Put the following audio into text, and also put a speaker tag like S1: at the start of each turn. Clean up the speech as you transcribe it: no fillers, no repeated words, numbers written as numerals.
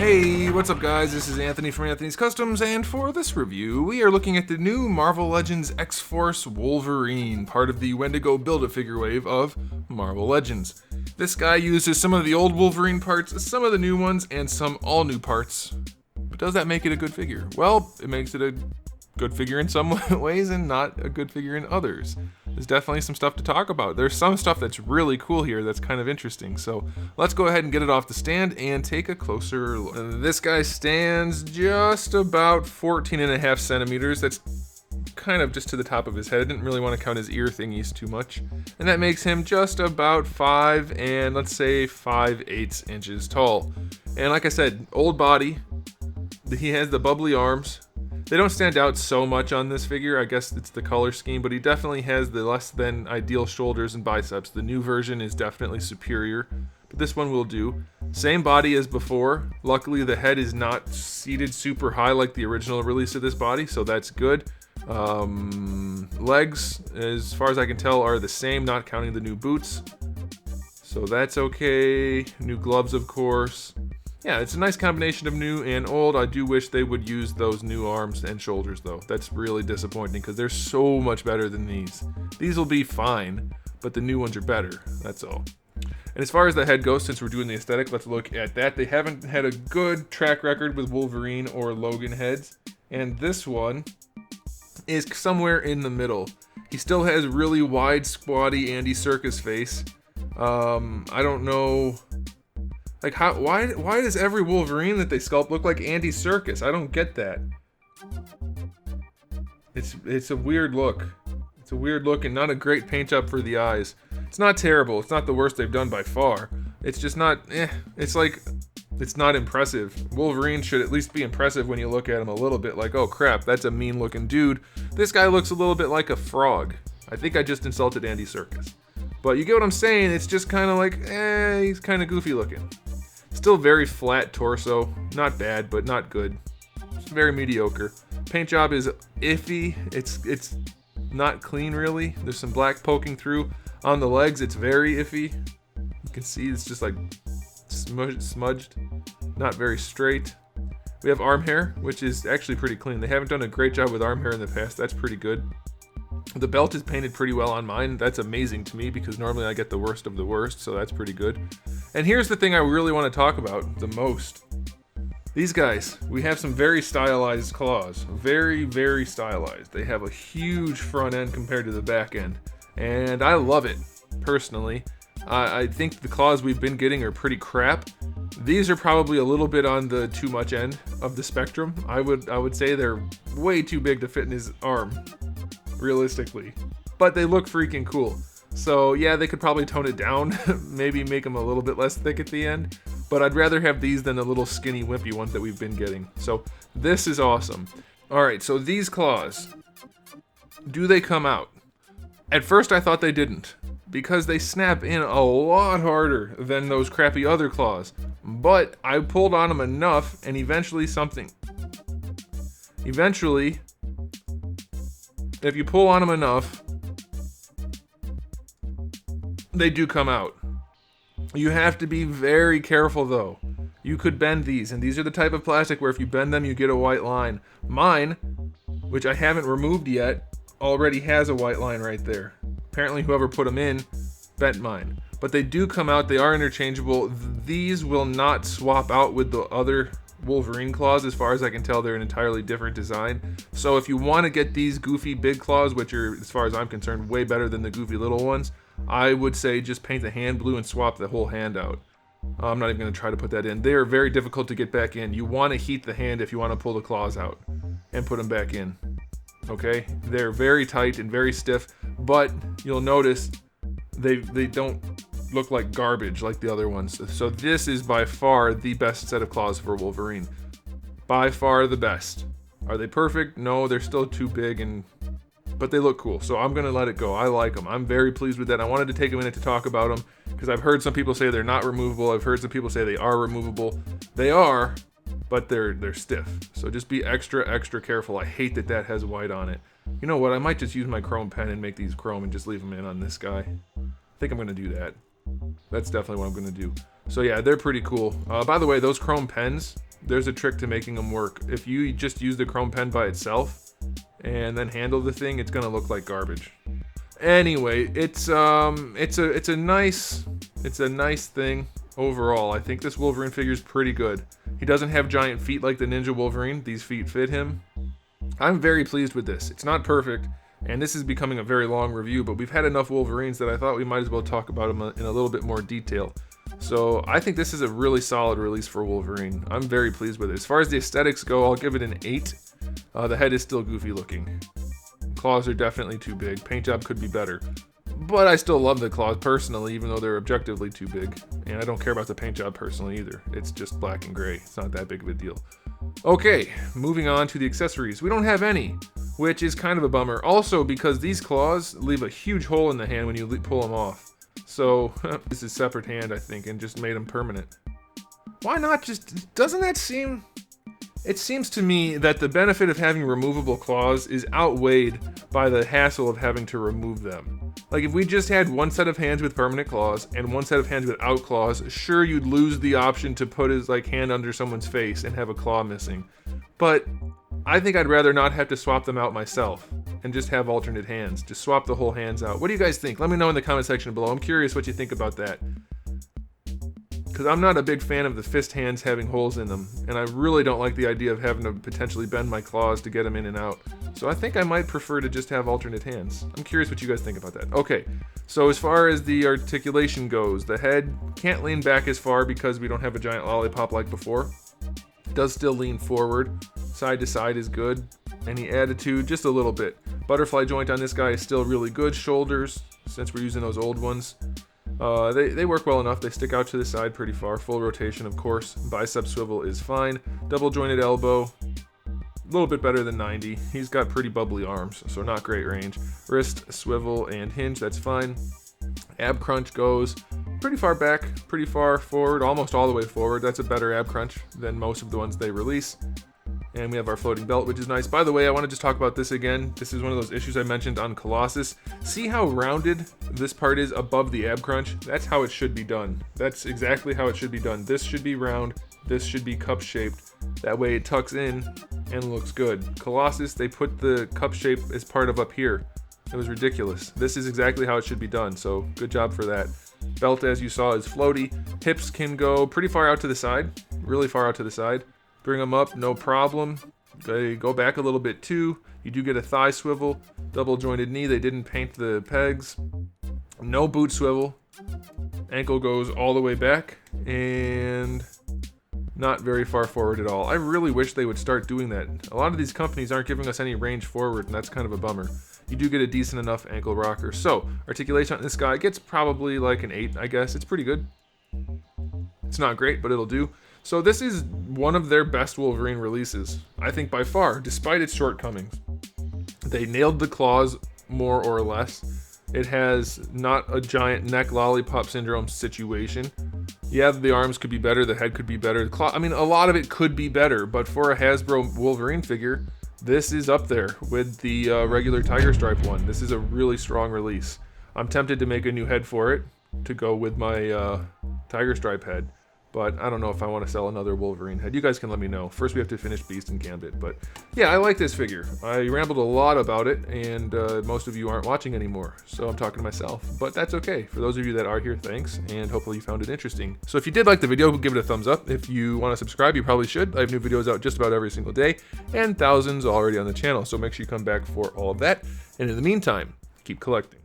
S1: Hey, what's up guys? This is Anthony from Anthony's Customs, and for this review, we are looking at the new Marvel Legends X-Force Wolverine, part of the Wendigo Build-A-Figure wave of Marvel Legends. This guy uses some of the old Wolverine parts, some of the new ones, and some all-new parts. But does that make it a good figure? Well, it makes it a good figure in some ways and not a good figure in others. There's definitely some stuff to talk about. There's some stuff that's really cool here that's kind of interesting. So let's go ahead and get it off the stand and take a closer look. This guy stands just about 14.5 centimeters. That's kind of just to the top of his head. I didn't really want to count his ear thingies too much. And that makes him just about 5 and let's say 5/8 inches tall. And like I said, old body. He has the bubbly arms. They don't stand out so much on this figure. I guess it's the color scheme, but he definitely has the less than ideal shoulders and biceps. The new version is definitely superior, but this one will do. Same body as before. Luckily, the head is not seated super high like the original release of this body, so that's good. Legs, as far as I can tell, are the same, not counting the new boots. So that's okay. New gloves, of course. Yeah, it's a nice combination of new and old. I do wish they would use those new arms and shoulders, though. That's really disappointing because they're so much better than these. These will be fine, but the new ones are better. That's all. And as far as the head goes, since we're doing the aesthetic, let's look at that. They haven't had a good track record with Wolverine or Logan heads, and this one is somewhere in the middle. He still has really wide, squatty Andy Serkis face. I don't know. Like why does every Wolverine that they sculpt look like Andy Serkis? I don't get that. It's a weird look. It's a weird look and not a great paint job for the eyes. It's not terrible. It's not the worst they've done by far. It's just not it's like it's not impressive. Wolverine should at least be impressive when you look at him a little bit like, oh crap, that's a mean looking dude. This guy looks a little bit like a frog. I think I just insulted Andy Serkis. But you get what I'm saying? It's just kind of like, he's kind of goofy looking. Still very flat torso. Not bad, but not good. It's very mediocre. Paint job is iffy. It's not clean, really. There's some black poking through. On the legs, it's very iffy. You can see it's just like smudged. Not very straight. We have arm hair, which is actually pretty clean. They haven't done a great job with arm hair in the past. That's pretty good. The belt is painted pretty well on mine. That's amazing to me because normally I get the worst of the worst, so that's pretty good. And here's the thing I really want to talk about the most. These guys, we have some very stylized claws. Very, very stylized. They have a huge front end compared to the back end. And I love it, personally. I think the claws we've been getting are pretty crap. These are probably a little bit on the too much end of the spectrum. I would say they're way too big to fit in his arm. Realistically, but they look freaking cool. So yeah, they could probably tone it down, maybe make them a little bit less thick at the end, but I'd rather have these than the little skinny wimpy ones that we've been getting. So this is awesome. All right, so these claws, do they come out? At first I thought they didn't, because they snap in a lot harder than those crappy other claws, but I pulled on them enough and eventually if you pull on them enough, they do come out. You have to be very careful though. You could bend these, and these are the type of plastic where if you bend them, you get a white line. Mine, which I haven't removed yet, already has a white line right there. Apparently whoever put them in bent mine. But they do come out, they are interchangeable. These will not swap out with the other Wolverine claws. As far as I can tell, they're an entirely different design. So if you want to get these goofy big claws, which are, as far as I'm concerned, way better than the goofy little ones, I would say just paint the hand blue and swap the whole hand out. I'm not even going to try to put that in. They are very difficult to get back in. You want to heat the hand if you want to pull the claws out and put them back in. Okay? They're very tight and very stiff, but you'll notice they don't look like garbage like the other ones. So this is by far the best set of claws for Wolverine. By far the best. Are they perfect? No, they're still too big, but they look cool. So I'm going to let it go. I like them. I'm very pleased with that. I wanted to take a minute to talk about them because I've heard some people say they're not removable. I've heard some people say they are removable. They are, but they're stiff. So just be extra careful. I hate that has white on it. You know what? I might just use my chrome pen and make these chrome and just leave them in on this guy. I think I'm going to do that. That's definitely what I'm going to do. So yeah, they're pretty cool. By the way, those chrome pens, there's a trick to making them work. If you just use the chrome pen by itself and then handle the thing, it's gonna look like garbage. Anyway, it's a nice thing overall. I think this Wolverine figure is pretty good. He doesn't have giant feet like the Ninja Wolverine. These feet fit him. I'm very pleased with this. It's not perfect, and this is becoming a very long review, but we've had enough Wolverines that I thought we might as well talk about them in a little bit more detail. So I think this is a really solid release for Wolverine. I'm very pleased with it. As far as the aesthetics go, I'll give it an 8. The head is still goofy looking. Claws are definitely too big. Paint job could be better. But I still love the claws personally, even though they're objectively too big. And I don't care about the paint job personally either. It's just black and gray. It's not that big of a deal. Okay, moving on to the accessories. We don't have any, which is kind of a bummer. Also, because these claws leave a huge hole in the hand when you pull them off. So, this is separate hand, I think, and just made them permanent. Why not just... Doesn't that seem... It seems to me that the benefit of having removable claws is outweighed by the hassle of having to remove them. Like, if we just had one set of hands with permanent claws and one set of hands without claws, sure, you'd lose the option to put his hand under someone's face and have a claw missing. But I think I'd rather not have to swap them out myself and just have alternate hands. Just swap the whole hands out. What do you guys think? Let me know in the comment section below. I'm curious what you think about that. Because I'm not a big fan of the fist hands having holes in them, and I really don't like the idea of having to potentially bend my claws to get them in and out. So I think I might prefer to just have alternate hands. I'm curious what you guys think about that. Okay, so as far as the articulation goes, the head can't lean back as far because we don't have a giant lollipop like before. It does still lean forward. Side to side is good. Any attitude, just a little bit. Butterfly joint on this guy is still really good. Shoulders, since we're using those old ones. They work well enough. They stick out to the side pretty far. Full rotation, of course. Bicep swivel is fine. Double jointed elbow, a little bit better than 90. He's got pretty bubbly arms, so not great range. Wrist, swivel, and hinge, that's fine. Ab crunch goes pretty far back, pretty far forward, almost all the way forward. That's a better ab crunch than most of the ones they release. And we have our floating belt, which is nice. By the way, I want to just talk about this again. This is one of those issues I mentioned on Colossus. See how rounded this part is above the ab crunch? That's how it should be done. That's exactly how it should be done. This should be round. This should be cup shaped. That way it tucks in and looks good. Colossus, they put the cup shape as part of up here. It was ridiculous. This is exactly how it should be done, so good job for that. Belt, as you saw, is floaty. Hips can go pretty far out to the side, really far out to the side. Bring them up, no problem. They go back a little bit too. You do get a thigh swivel, double jointed knee. They didn't paint the pegs. No boot swivel. Ankle goes all the way back and not very far forward at all. I really wish they would start doing that. A lot of these companies aren't giving us any range forward, and that's kind of a bummer. You do get a decent enough ankle rocker. So, articulation on this guy gets probably like an 8, I guess. It's pretty good. It's not great, but it'll do. So this is one of their best Wolverine releases, I think by far, despite its shortcomings. They nailed the claws more or less. It has not a giant neck lollipop syndrome situation. Yeah, the arms could be better, the head could be better. I mean, a lot of it could be better, but for a Hasbro Wolverine figure, this is up there with the regular Tiger Stripe one. This is a really strong release. I'm tempted to make a new head for it to go with my Tiger Stripe head. But I don't know if I want to sell another Wolverine head. You guys can let me know. First we have to finish Beast and Gambit. But yeah, I like this figure. I rambled a lot about it, and most of you aren't watching anymore. So I'm talking to myself. But that's okay. For those of you that are here, thanks. And hopefully you found it interesting. So if you did like the video, give it a thumbs up. If you want to subscribe, you probably should. I have new videos out just about every single day. And thousands already on the channel. So make sure you come back for all of that. And in the meantime, keep collecting.